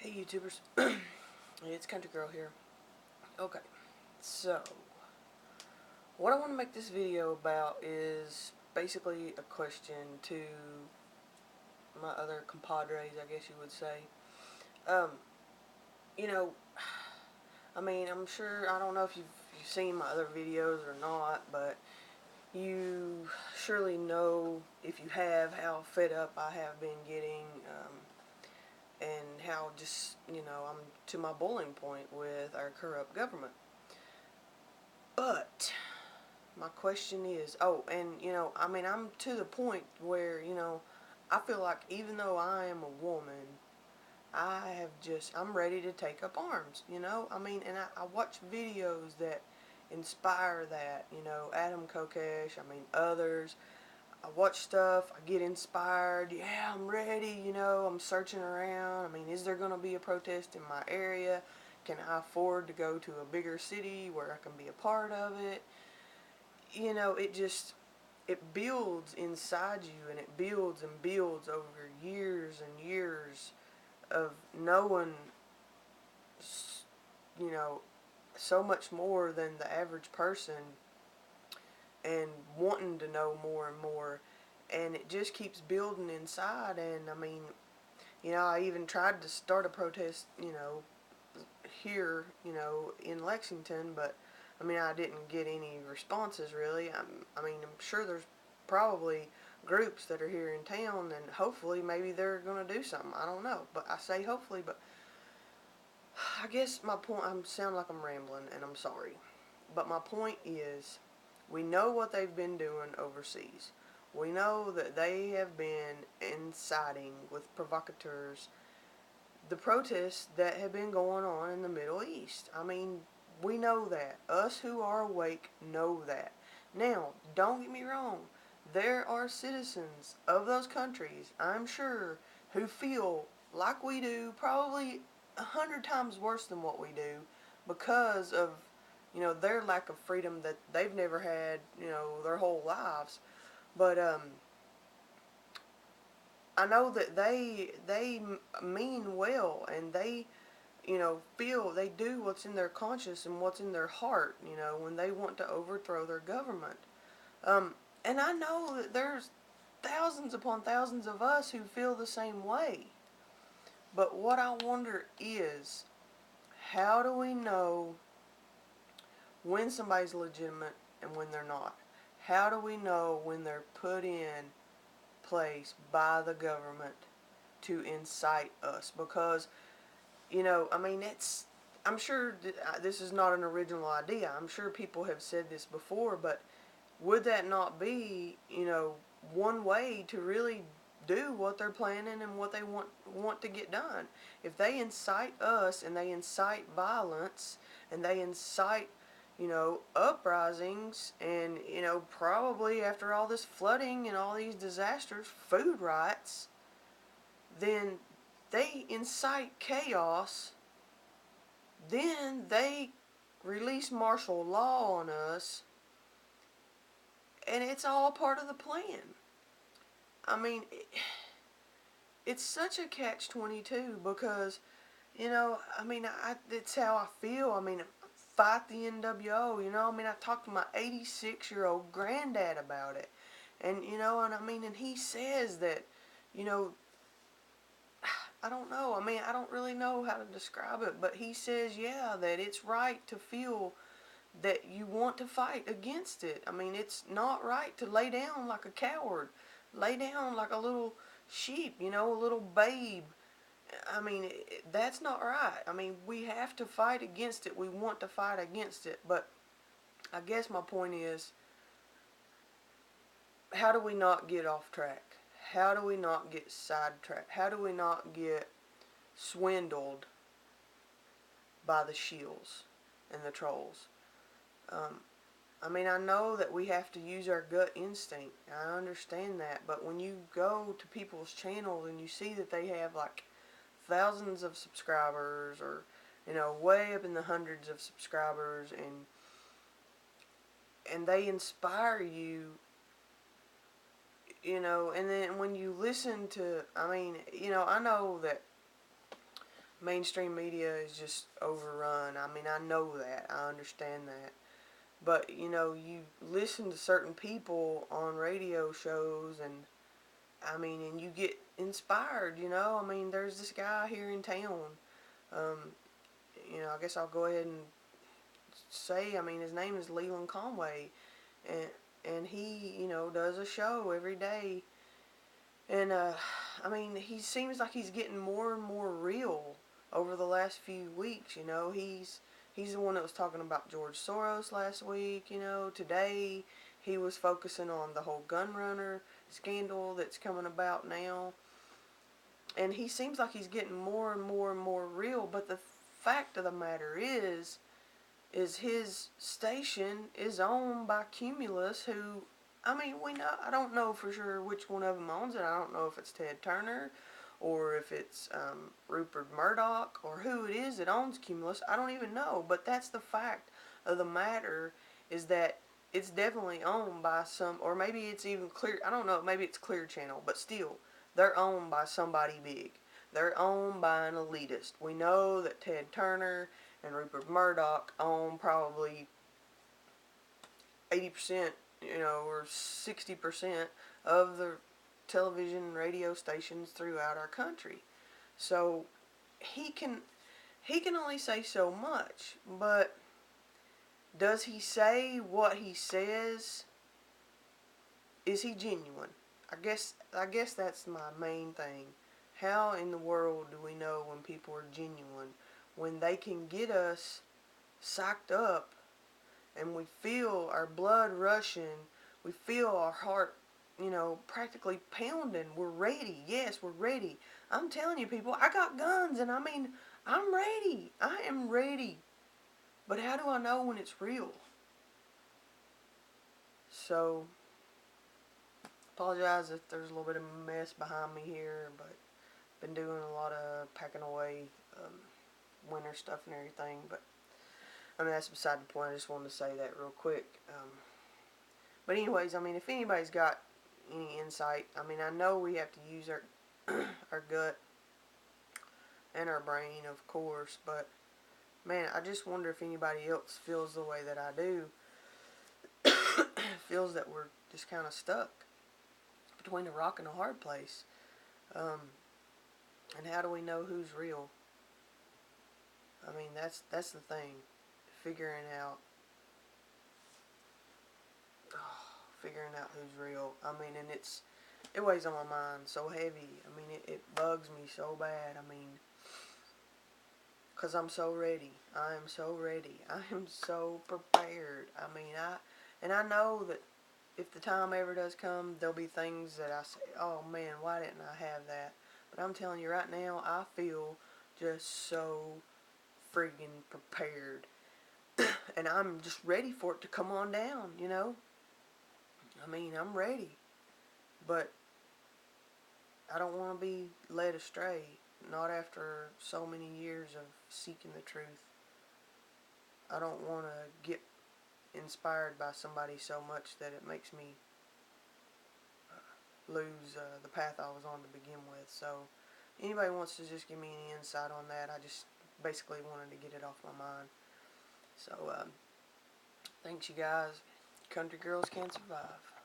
Hey YouTubers, it's Country Girl here. Okay, so what I want to make this video about is basically a question to my other compadres, I guess you would say. Um, you know, I'm sure, I don't know if you've seen my other videos or not, but you surely know, if you have, how fed up I have been getting, and how just, I'm to my boiling point with our corrupt government. But my question is, I'm to the point where, I feel like even though I am a woman, I'm ready to take up arms, and I watch videos that inspire that, Adam Kokesh, others. I watch stuff, I get inspired, yeah, I'm ready, I'm searching around. Is there going to be a protest in my area? Can I afford to go to a bigger city where I can be a part of it? It builds inside you, and it builds and builds over years and years of knowing, you know, so much more than the average person, and wanting to know more and more, and it just keeps building inside. And I even tried to start a protest, here, in Lexington, but I didn't get any responses really. I'm sure there's probably groups that are here in town, and hopefully maybe they're going to do something. I don't know, but I say hopefully. But I guess my point, I sound like I'm rambling, and I'm sorry, but my point is, we know what they've been doing overseas. We know that they have been inciting with provocateurs the protests that have been going on in the Middle East. We know that. Us who are awake know that. Now, don't get me wrong. There are citizens of those countries, I'm sure, who feel like we do, probably 100 times worse than what we do, because of, their lack of freedom that they've never had, their whole lives. But, I know that they mean well, and they, feel, they do what's in their conscience and what's in their heart, when they want to overthrow their government. And I know that there's thousands upon thousands of us who feel the same way. But what I wonder is, how do we know when somebody's legitimate and when they're not? How do we know when they're put in place by the government to incite us? Because, I'm sure this is not an original idea. I'm sure people have said this before, but would that not be, one way to really do what they're planning and what they want to get done? If they incite us, and they incite violence, and they incite, uprisings, and, probably after all this flooding and all these disasters, food riots, then they incite chaos, then they release martial law on us, and it's all part of the plan. It's such a catch-22, because, it's how I feel. Fight the NWO, I talked to my 86-year-old granddad about it, and, and he says that, I don't know, I don't really know how to describe it, but he says, yeah, that it's right to feel that you want to fight against it. It's not right to lay down like a coward, lay down like a little sheep, a little babe. That's not right. We have to fight against it. We want to fight against it. But I guess my point is, how do we not get off track? How do we not get sidetracked? How do we not get swindled by the shills and the trolls? I know that we have to use our gut instinct. I understand that. But when you go to people's channels and you see that they have like thousands of subscribers, or, way up in the hundreds of subscribers, and they inspire you, and then when you listen to, I know that mainstream media is just overrun. I mean, I know that. I understand that. But, you know, you listen to certain people on radio shows and, I mean, and you get inspired, you know. I mean, there's this guy here in town. Um, you know, I guess I'll go ahead and say, I mean, his name is Leland Conway. And, and he, you know, does a show every day. And, I mean, he seems like he's getting more and more real over the last few weeks, you know. He's the one that was talking about George Soros last week, you know. Today he was focusing on the whole gun runner scandal that's coming about now. And he seems like he's getting more and more and more real, but the fact of the matter is his station is owned by Cumulus, who, I mean, we know, I don't know for sure which one of them owns it. I don't know if it's Ted Turner or if it's Rupert Murdoch or who it is that owns Cumulus. I don't even know, but that's the fact of the matter, is that it's definitely owned by some, or maybe it's even Clear, I don't know, maybe it's Clear Channel, but still, they're owned by somebody big. They're owned by an elitist. We know that Ted Turner and Rupert Murdoch own probably 80%, you know, or 60% of the television and radio stations throughout our country. So he can only say so much, but does he say what he says? Is he genuine? I guess that's my main thing. How in the world do we know when people are genuine? When they can get us psyched up and we feel our blood rushing, we feel our heart, you know, practically pounding. We're ready. Yes, we're ready. I'm telling you, people, I got guns, and I mean, I'm ready. I am ready. But how do I know when it's real? So, apologize if there's a little bit of mess behind me here, but been doing a lot of packing away winter stuff and everything. But I mean, that's beside the point. I just wanted to say that real quick. But anyways, I mean, if anybody's got any insight, I mean, I know we have to use our our gut and our brain, of course, but man, I just wonder if anybody else feels the way that I do. Feels that we're just kind of stuck between a rock and a hard place. Um, and how do we know who's real? I mean, that's the thing. Figuring out figuring out who's real. I mean, and it weighs on my mind so heavy. I mean, it bugs me so bad. I mean, because I'm so ready. I am so ready. I am so prepared. I mean, I know that if the time ever does come, there'll be things that I say, oh man, why didn't I have that? But I'm telling you right now, I feel just so friggin' prepared. And I'm just ready for it to come on down, you know? I mean, I'm ready. But I don't want to be led astray. Not after so many years of seeking the truth. I don't want to get inspired by somebody so much that it makes me lose the path I was on to begin with. So, anybody wants to just give me any insight on that, I just basically wanted to get it off my mind. So, thanks you guys. Country girls can survive.